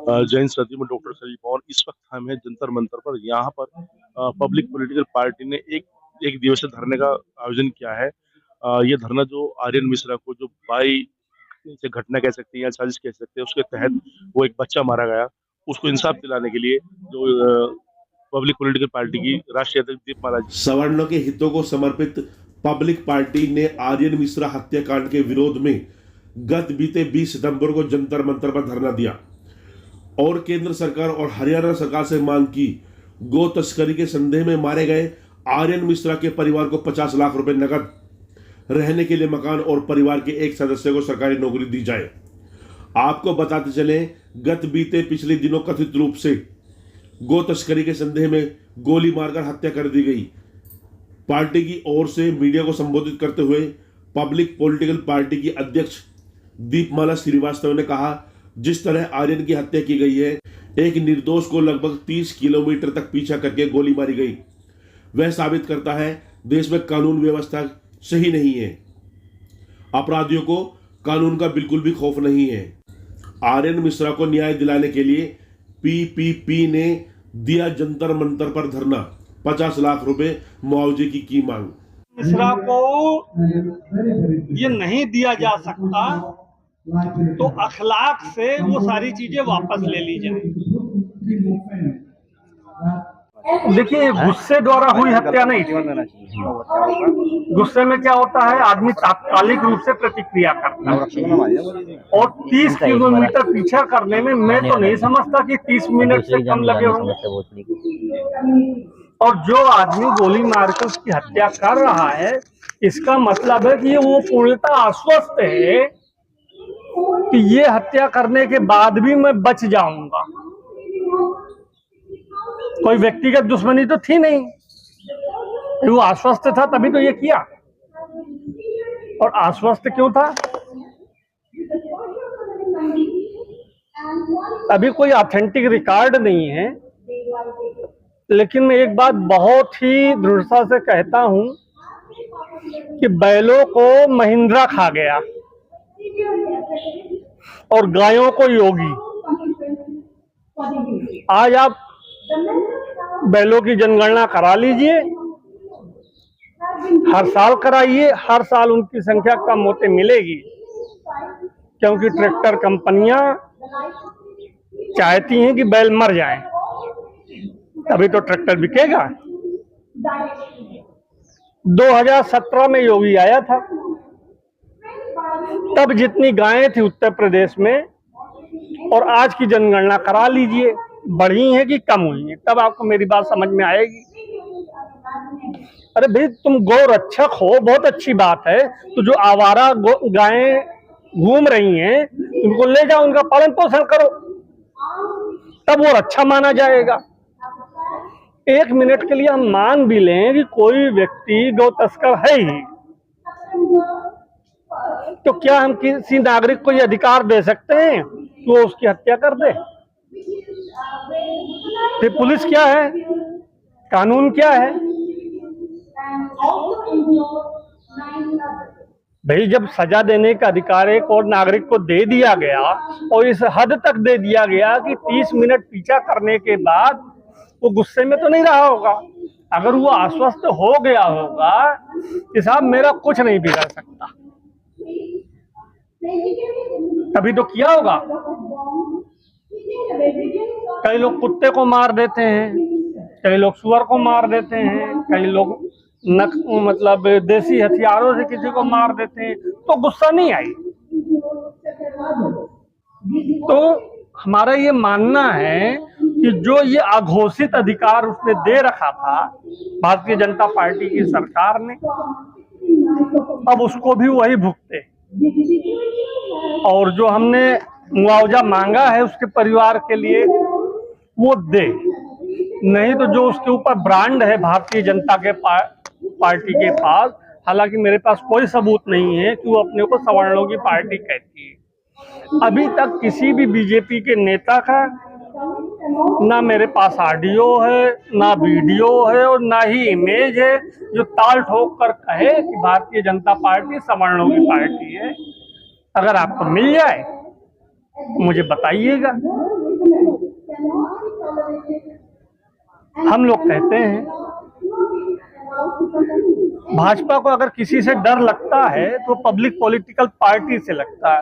जैन सदी में डॉक्टर खलील पवन। इस वक्त हम हैं जंतर मंतर पर। यहाँ पर पब्लिक पॉलिटिकल पार्टी ने एक दिवसीय धरने का आयोजन किया है। ये धरना जो आर्यन मिश्रा को जो बाई से घटना कह सकते हैं या साजिश कह सकते हैं, उसके तहत वो एक बच्चा मारा गया, उसको इंसाफ दिलाने के लिए जो पब्लिक पॉलिटिकल पार्टी की राष्ट्रीय अध्यक्ष दीपमाला जी। सवर्णों के हितों को समर्पित पब्लिक पार्टी ने आर्यन मिश्रा हत्याकांड के विरोध में गत बीते 20 सितंबर को जंतर मंतर पर धरना दिया और केंद्र सरकार और हरियाणा सरकार से मांग की गो तस्करी के संदेह में मारे गए आर्यन मिश्रा के परिवार को 50 लाख रुपए नकद, रहने के लिए मकान और परिवार के एक सदस्य को सरकारी नौकरी दी जाए। आपको बताते चले, गत बीते पिछले दिनों कथित रूप से गो तस्करी के संदेह में गोली मारकर हत्या कर दी गई। पार्टी की ओर से मीडिया को संबोधित करते हुए पब्लिक पॉलिटिकल पार्टी की अध्यक्ष दीपमाला श्रीवास्तव ने कहा, जिस तरह आर्यन की हत्या की गई है, एक निर्दोष को लगभग 30 किलोमीटर तक पीछा करके गोली मारी गई, वह साबित करता है देश में कानून व्यवस्था सही नहीं है। अपराधियों को कानून का बिल्कुल भी खौफ नहीं है। आर्यन मिश्रा को न्याय दिलाने के लिए पीपीपी ने दिया जंतर मंतर पर धरना, 50 लाख रुपए मुआवजे की मांग। मिश्रा को ये नहीं दिया जा सकता तो अखलाक से वो सारी चीजें वापस ले ली जाए। देखिए, गुस्से द्वारा हुई हत्या नहीं थी। गुस्से में क्या होता है, आदमी तात्कालिक रूप से प्रतिक्रिया करता है और 30 किलोमीटर पीछा करने में मैं तो नहीं समझता कि 30 मिनट से कम लगे होंगे। और जो आदमी गोली मार के उसकी हत्या कर रहा है, इसका मतलब है कि वो पूर्णतः आश्वस्त है कि ये हत्या करने के बाद भी मैं बच जाऊंगा। कोई व्यक्तिगत दुश्मनी तो थी नहीं, वो आश्वस्त था तभी तो ये किया। और आश्वस्त क्यों था? अभी कोई ऑथेंटिक रिकॉर्ड नहीं है, लेकिन मैं एक बात बहुत ही दृढ़ता से कहता हूं कि बैलों को महिंद्रा खा गया और गायों को योगी। आज आप बैलों की जनगणना करा लीजिए, हर साल कराइए, हर साल उनकी संख्या कम होते मिलेगी, क्योंकि ट्रैक्टर कंपनियां चाहती हैं कि बैल मर जाएं, तभी तो ट्रैक्टर बिकेगा। 2017 में योगी आया था, तब जितनी गायें थी उत्तर प्रदेश में, और आज की जनगणना करा लीजिए, बढ़ी है कि कम हुई है, तब आपको मेरी बात समझ में आएगी। अरे भाई, तुम गौ रक्षक हो, बहुत अच्छी बात है, तो जो आवारा गायें घूम रही हैं उनको ले जाओ, उनका पालन पोषण करो, तब वो रक्षा माना जाएगा। एक मिनट के लिए हम मान भी लें कि कोई व्यक्ति गौ तस्कर है ही, तो क्या हम किसी नागरिक को ये अधिकार दे सकते हैं कि वो उसकी हत्या कर दे? फिर पुलिस क्या है, कानून क्या है? भाई, जब सजा देने का अधिकार एक और नागरिक को दे दिया गया और इस हद तक दे दिया गया कि 30 मिनट पीछा करने के बाद वो गुस्से में तो नहीं रहा होगा। अगर वो आश्वस्त हो गया होगा कि साहब मेरा कुछ नहीं बिगड़ सकता, तभी तो किया होगा। कई लोग कुत्ते को मार देते हैं, कई लोग सुअर को मार देते हैं, कई लोग मतलब देसी हथियारों से किसी को मार देते हैं, तो गुस्सा नहीं आई। तो हमारा ये मानना है कि जो ये अघोषित अधिकार उसने दे रखा था भारतीय जनता पार्टी की सरकार ने, अब उसको भी वही भुगते। और जो हमने मुआवजा मांगा है उसके परिवार के लिए वो दे, नहीं तो जो उसके ऊपर ब्रांड है भारतीय जनता के पार्टी के पास, हालांकि मेरे पास कोई सबूत नहीं है कि वो अपने को सवर्णों की पार्टी कहती है। अभी तक किसी भी बीजेपी के नेता का ना मेरे पास ऑडियो है, ना वीडियो है और ना ही इमेज है जो ताल ठोक कर कहे कि भारतीय जनता पार्टी सवर्णों की पार्टी है। अगर आपको मिल जाए मुझे बताइएगा। हम लोग कहते हैं भाजपा को अगर किसी से डर लगता है तो पब्लिक पॉलिटिकल पार्टी से लगता है।